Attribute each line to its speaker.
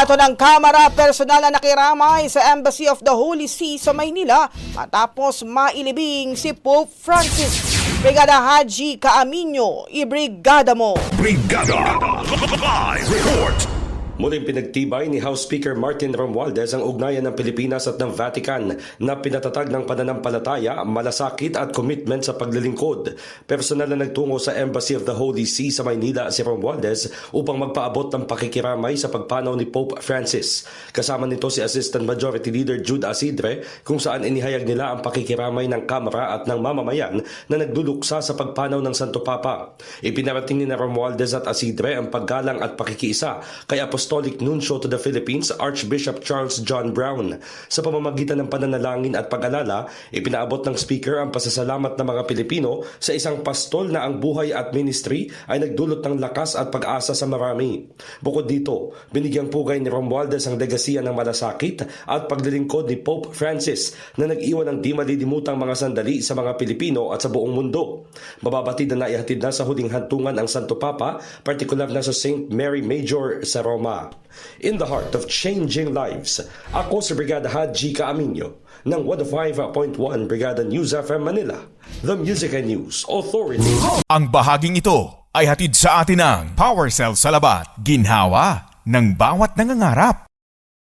Speaker 1: Liderato ng Kamara personal na nakiramay sa Embassy of the Holy See sa Maynila matapos mailibing si Pope Francis. Brigada Haji Caaminio, ibrigada mo!
Speaker 2: Brigada Live Report.
Speaker 3: Muling pinagtibay ni House Speaker Martin Romualdez ang ugnayan ng Pilipinas at ng Vatican na pinatatag ng pananampalataya, malasakit at commitment sa paglilingkod. Personal na nagtungo sa Embassy of the Holy See sa Maynila si Romualdez upang magpaabot ng pakikiramay sa pagpanaw ni Pope Francis. Kasama nito si Assistant Majority Leader Jude Asidre kung saan inihayag nila ang pakikiramay ng Kamara at ng mamamayan na nagduluksa sa pagpanaw ng Santo Papa. Ipinarating ni Romualdez at Asidre ang paggalang at pakikiisa kay Apostolic Nuncio to the Philippines, Archbishop Charles John Brown. Sa pamamagitan ng pananalangin at pag-alala, ipinaabot ng speaker ang pasasalamat ng mga Pilipino sa isang pastol na ang buhay at ministry ay nagdulot ng lakas at pag-asa sa marami. Bukod dito, binigyang pugay ni Romualdez ang legasiya ng malasakit at paglilingkod ni Pope Francis na nag-iwan ng di malilimutang mga sandali sa mga Pilipino at sa buong mundo. Mababatid na naihatid na sa huling hantungan ang Santo Papa, partikular na sa St. Mary Major sa Roma. In the heart of changing lives, ako si Brigada Haji Caaminio ng 105.1 Brigada News FM Manila, the Music and News Authority.
Speaker 2: Ang bahaging ito ay hatid sa atin ng Power Cell Salabat, ginhawa ng bawat nangangarap.